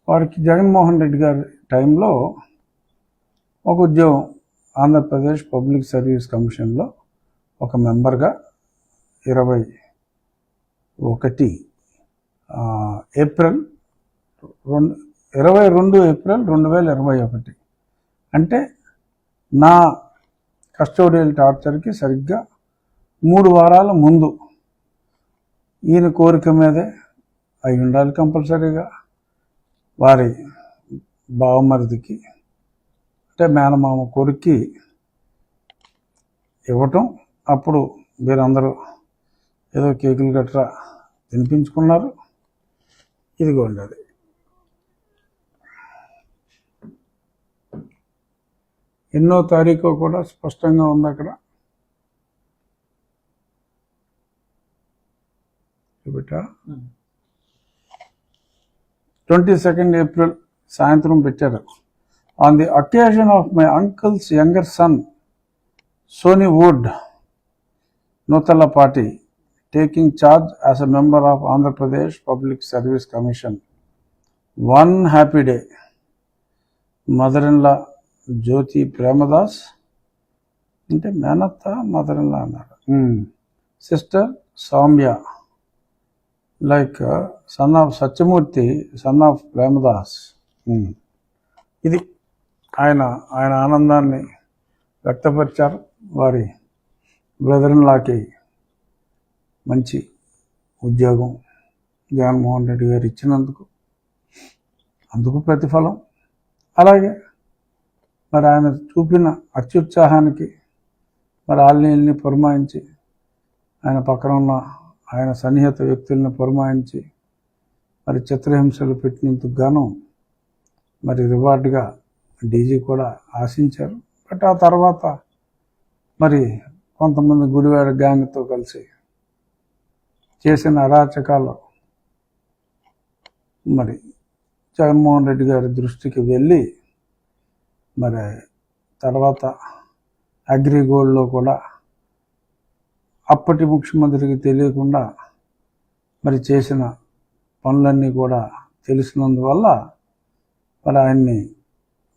వారికి జగన్మోహన్ రెడ్డి గారి టైంలో ఒక ఉద్యోగం ఆంధ్రప్రదేశ్ పబ్లిక్ సర్వీస్ కమిషన్లో ఒక మెంబర్గా 22 ఏప్రిల్ 2021 అంటే నా కస్టోడియల్ టార్చర్కి సరిగ్గా 3 వారాల ముందు ఈయన కోరిక మీదే అయి ఉండాలి కంపల్సరీగా వారి బావమరిదికి అంటే మేనమామ కొడుక్కి ఇవ్వటం. అప్పుడు వీరందరూ ఏదో కేకులు గట్రా తినిపించుకున్నారు. ఇదిగోండి అది ఎన్నో తారీఖు కూడా స్పష్టంగా ఉంది అక్కడ. బిడ్డ 22 ఏప్రిల్ సాయంత్రం పెట్టారు. On the occasion of my uncle's younger son Soni would Nuthalapati taking charge as a member of Andhra Pradesh Public Service Commission. One happy day. Mother-in-law Jyoti Premadas, అంటే మేనత్త మదర్-ఇన్-లా అన్నారు. Sister Soumya, like son of Satyamurthy, son of Premadasa. ఇది ఆయన ఆనందాన్ని వ్యక్తపరిచారు. వారి బ్రదర్-ఇన్-లాకి మంచి ఉద్యోగం జగన్మోహన్ రెడ్డి గారు ఇచ్చినందుకు అందుకు ప్రతిఫలం. అలాగే మరి ఆయన చూపిన అత్యుత్సాహానికి మరి ఆల్నీల్ని పురమాయించి ఆయన పక్కన ఉన్న ఆయన సన్నిహిత వ్యక్తుల్ని పురమాయించి మరి చిత్రహింసలు పెట్టినందుకు గాను మరి రివార్డుగా డీజీ కూడా ఆశించారు. బట్ ఆ తర్వాత మరి కొంతమంది గుడివాడ గ్యాంగ్తో కలిసి చేసిన అరాచకాలు మరి జగన్మోహన్ రెడ్డి గారి దృష్టికి వెళ్ళి మరి తర్వాత అగ్రిగోల్డ్లో కూడా అప్పటి ముఖ్యమంత్రికి తెలియకుండా మరి చేసిన పనులన్నీ కూడా తెలిసినందువల్ల మరి ఆయన్ని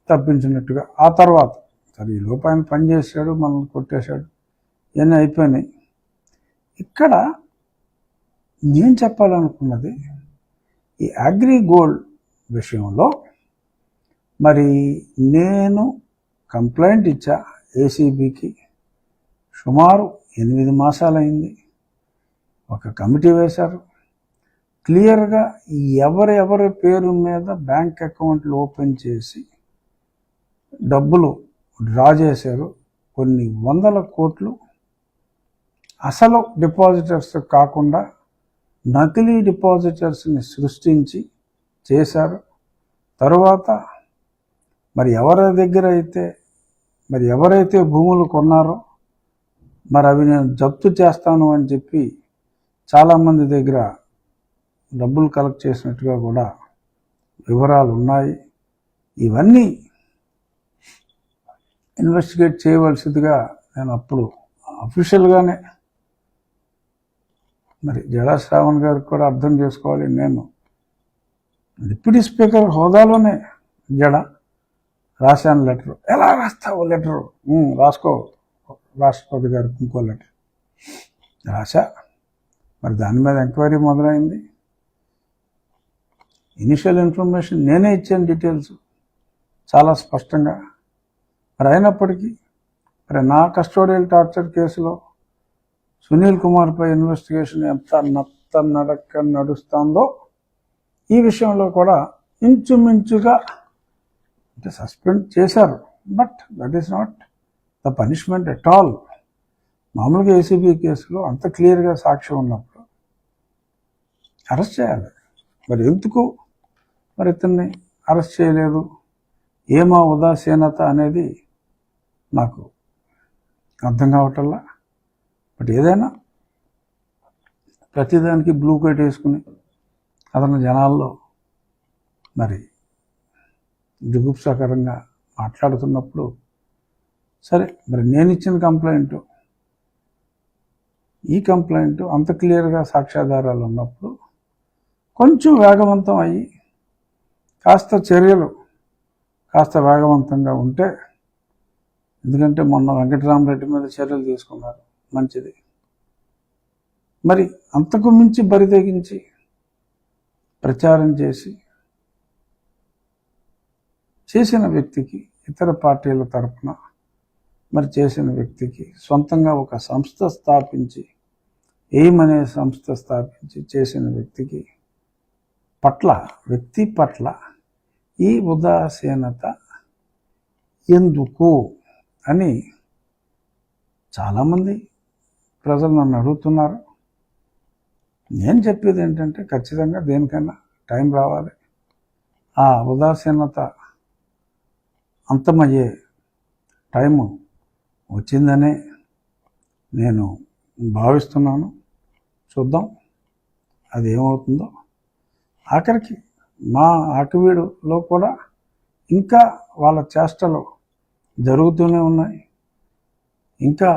తప్పించినట్టుగా. ఆ తర్వాత సరే ఈ లోపు ఆయన పనిచేశాడు, మనల్ని కొట్టేశాడు, ఇవన్నీ అయిపోయినాయి. ఇక్కడ నేను చెప్పాలనుకున్నది ఈ అగ్రిగోల్డ్ విషయంలో మరి నేను కంప్లైంట్ ఇచ్చా ఏసీబీకి. సుమారు 8 మాసాలైంది. ఒక కమిటీ వేశారు. క్లియర్గా ఎవరెవరి పేరు మీద బ్యాంక్ అకౌంట్లు ఓపెన్ చేసి డబ్బులు డ్రా చేశారు. కొన్ని 100 కోట్లు అసలు డిపాజిటర్స్ కాకుండా నకిలీ డిపాజిటర్స్ని సృష్టించి చేశారు. తరువాత మరి ఎవరైతే భూములు కొన్నారో మరి అవి నేను జప్తు చేస్తాను అని చెప్పి చాలామంది దగ్గర డబ్బులు కలెక్ట్ చేసినట్టుగా కూడా వివరాలు ఉన్నాయి. ఇవన్నీ ఇన్వెస్టిగేట్ చేయవలసిందిగా నేను అప్పుడు అఫీషియల్గానే మరి జడా శ్రావణ్ గారికి కూడా అర్థం చేసుకోవాలి. నేను డిప్యూటీ స్పీకర్ హోదాలోనే రాశాను లెటరు. ఎలా రాస్తావు లెటరు? రాసుకో రాష్ట్రపతి గారికి ఇంకో లెటర్ రాశా. మరి దాని మీద ఎంక్వైరీ మొదలైంది. ఇనిషియల్ ఇన్ఫర్మేషన్ నేనే ఇచ్చాను, డీటెయిల్స్ చాలా స్పష్టంగా. మరి అయినప్పటికీ మరి నా కస్టోడియల్ టార్చర్ కేసులో సునీల్ కుమార్పై ఇన్వెస్టిగేషన్ ఎంత నడక నడుస్తుందో ఈ విషయంలో కూడా ఇంచుమించుగా అంటే సస్పెండ్ చేశారు. But that is not the punishment at all. మామూలుగా ఏసీబీ కేసులో అంత క్లియర్గా సాక్ష్యం ఉన్నప్పుడు అరెస్ట్ చేయాలి. మరి ఎందుకు మరి ఇతన్ని అరెస్ట్ చేయలేదు, ఏమా ఉదాసీనత అనేది నాకు అర్థం కావటల్లా. బట్ ఏదైనా ప్రతిదానికి బ్లూ కోట్ వేసుకుని అతను జనాల్లో మరి జుగుప్సాకరంగా మాట్లాడుతున్నప్పుడు సరే మరి నేను ఇచ్చిన ఈ కంప్లైంట్ అంత క్లియర్గా సాక్ష్యాధారాలు ఉన్నప్పుడు కొంచెం వేగవంతం అయ్యి కాస్త చర్యలు కాస్త వేగవంతంగా ఉంటే, ఎందుకంటే మొన్న వెంకటరామరెడ్డి మీద చర్యలు తీసుకున్నారు, మంచిది. మరి అంతకు మించి బరితెగించి ప్రచారం చేసిన వ్యక్తికి, ఇతర పార్టీల తరఫున మరి చేసిన వ్యక్తికి, సొంతంగా ఒక సంస్థ స్థాపించి, ఎయిమ్ అనే సంస్థ స్థాపించి చేసిన వ్యక్తి పట్ల ఈ ఉదాసీనత ఎందుకు అని చాలామంది ప్రజలు నన్ను అడుగుతున్నారు. నేను చెప్పేది ఏంటంటే, ఖచ్చితంగా దేనికైనా టైం రావాలి. ఆ ఉదాసీనత అంతమయ్యే టైము వచ్చిందనే నేను భావిస్తున్నాను. చూద్దాం అది ఏమవుతుందో. ఆఖరికి మా ఆకివీడులో కూడా ఇంకా వాళ్ళ చేష్టలు జరుగుతూనే ఉన్నాయి. ఇంకా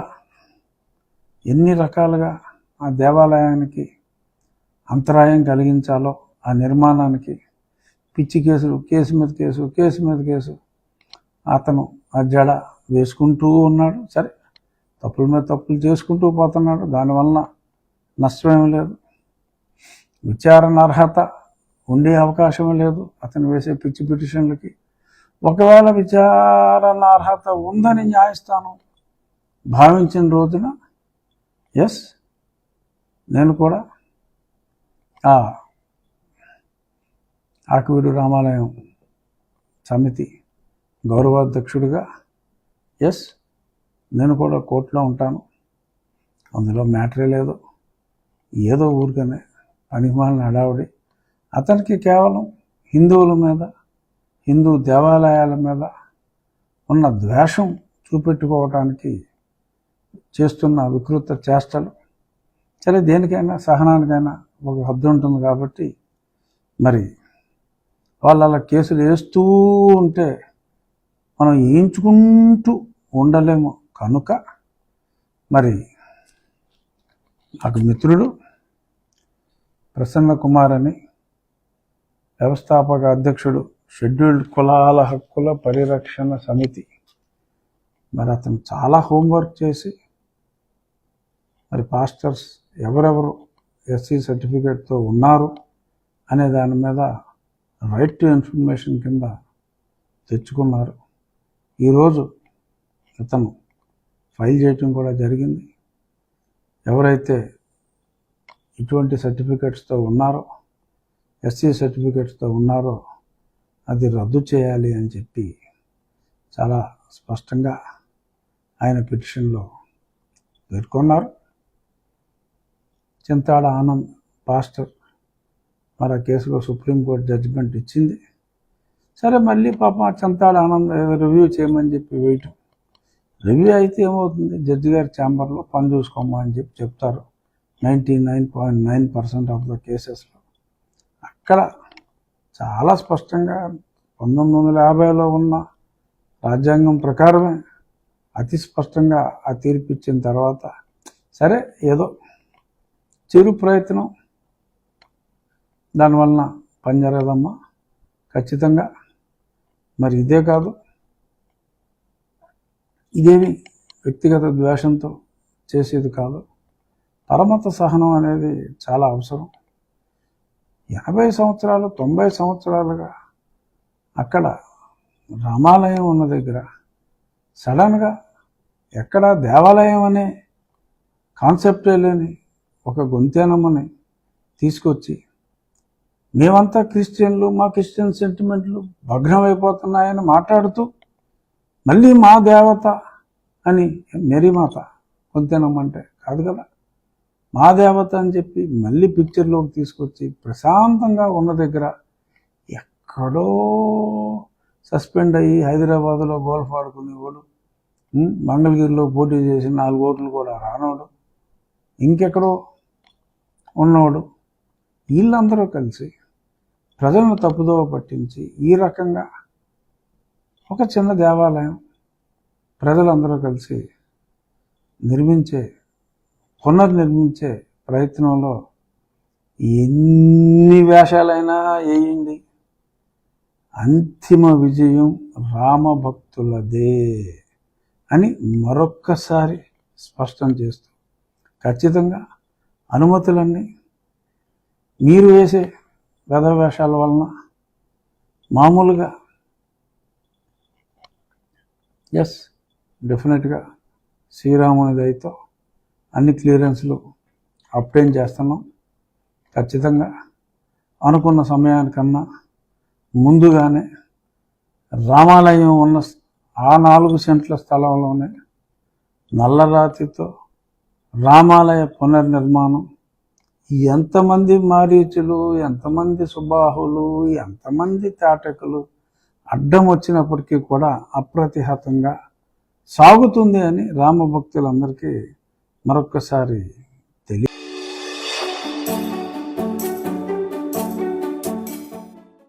ఎన్ని రకాలుగా ఆ దేవాలయానికి అంతరాయం కలిగించాలో, ఆ నిర్మాణానికి పిచ్చి కేసులు, కేసు మీద కేసు అతను ఆ జడ వేసుకుంటూ ఉన్నాడు. సరే, తప్పుల మీద తప్పులు చేసుకుంటూ పోతున్నాడు, దానివల్ల నష్టమేమీ లేదు. విచారణ అర్హత ఉండే అవకాశమే లేదు అతను వేసే పిచ్చి పిటిషన్లకి. ఒకవేళ విచారణ అర్హత ఉందని న్యాయస్థానం భావించిన రోజున ఎస్, నేను కూడా ఆ ఆకివీడు రామాలయం సమితి గౌరవాధ్యక్షుడిగా ఎస్, నేను కూడా కోర్టులో ఉంటాను. అందులో మ్యాటరే లేదు. ఏదో ఊరికనే పనికిమాలిన హడావుడి. అతనికి కేవలం హిందువుల మీద, హిందూ దేవాలయాల మీద ఉన్న ద్వేషం చూపెట్టుకోవటానికి చేస్తున్న వికృత చేష్టలు. సరే, దేనికైనా సహనానికైనా ఒక హద్దు ఉంటుంది కాబట్టి మరి వాళ్ళు అలా కేసులు వేస్తూ ఉంటే మనం వేయించుకుంటూ ఉండలేము. కనుక మరి నాకు మిత్రుడు ప్రసన్న కుమార్ అని, వ్యవస్థాపక అధ్యక్షుడు షెడ్యూల్డ్ కులాల హక్కుల పరిరక్షణ సమితి, మరి అతను చాలా హోంవర్క్ చేసి మరి పాస్టర్స్ ఎవరెవరు ఎస్సీ సర్టిఫికేట్తో ఉన్నారు అనే దాని మీద రైట్ టు ఇన్ఫర్మేషన్ కింద తెచ్చుకున్నారు. ఈరోజు అతను ఫైల్ చేయటం కూడా జరిగింది. ఎవరైతే ఇటువంటి సర్టిఫికేట్స్తో ఉన్నారో, ఎస్సీ సర్టిఫికేట్స్తో ఉన్నారో అది రద్దు చేయాలి అని చెప్పి చాలా స్పష్టంగా ఆయన పిటిషన్లో పేర్కొన్నారు. చింతాడ ఆనంద్ పాస్టర్ మరి ఆ కేసులో సుప్రీంకోర్టు జడ్జిమెంట్ ఇచ్చింది. సరే, మళ్ళీ పాపం చింతాడ ఆనంద్ రివ్యూ చేయమని చెప్పి వేయటం. రివ్యూ అయితే ఏమవుతుంది, జడ్జి గారి ఛాంబర్లో పని చూసుకోమా అని చెప్పి చెప్తారు 99.9% ఆఫ్ ద కేసెస్లో. అక్కడ చాలా స్పష్టంగా 1950లో ఉన్న రాజ్యాంగం ప్రకారమే అతి స్పష్టంగా ఆ తీర్పు ఇచ్చిన తర్వాత సరే, ఏదో చిరు ప్రయత్నం, దానివలన పని జరగదమ్మా ఖచ్చితంగా. మరి ఇదే కాదు, ఇదేమి వ్యక్తిగత ద్వేషంతో చేసేది కాదు. పరమత సహనం అనేది చాలా అవసరం. 80 సంవత్సరాలు 90 సంవత్సరాలుగా అక్కడ రామాలయం ఉన్న దగ్గర సడన్గా ఎక్కడ దేవాలయం అనే కాన్సెప్టే లేని ఒక గొంతేనమ్మని తీసుకొచ్చి మేమంతా క్రిస్టియన్లు, మా క్రిస్టియన్ సెంటిమెంట్లు భగ్నమైపోతున్నాయని మాట్లాడుతూ మళ్ళీ మా దేవత అని, మేరీమాత గొంతేనమ్మంటే కాదు కదా, మా దేవత అని చెప్పి మళ్ళీ పిక్చర్లోకి తీసుకొచ్చి ప్రశాంతంగా ఉన్న దగ్గర ఎక్కడో సస్పెండ్ అయ్యి హైదరాబాద్లో గోల్ఫ్ ఆడుకునేవాడు, మంగళగిరిలో పోటీ చేసి 4 ఓట్లు కూడా రానోడు, ఇంకెక్కడో ఉన్నవాడు, వీళ్ళందరూ కలిసి ప్రజలను తప్పుదోవ పట్టించి ఈ రకంగా ఒక చిన్న దేవాలయం ప్రజలందరూ కలిసి పునర్నిర్మించే ప్రయత్నంలో ఎన్ని వేషాలైనా వేయండి, అంతిమ విజయం రామభక్తులదే అని మరొక్కసారి స్పష్టం చేస్తూ ఖచ్చితంగా అనుమతులన్నీ మీరు వేసే వేషాల వలన మామూలుగా డెఫినెట్గా శ్రీరాముని దయతో అన్ని క్లియరెన్స్లు అప్టైన్ చేస్తున్నాం. ఖచ్చితంగా అనుకున్న సమయానికన్నా ముందుగానే రామాలయం ఉన్న ఆ 4 సెంట్ల స్థలంలోనే నల్లరాతితో రామాలయ పునర్నిర్మాణం, ఎంతమంది మారీచులు, ఎంతమంది సుబాహులు, ఎంతమంది తాటకులు అడ్డం వచ్చినప్పటికీ కూడా అప్రతిహతంగా సాగుతుంది అని రామభక్తులందరికీ మరొక్కసారి తెలియ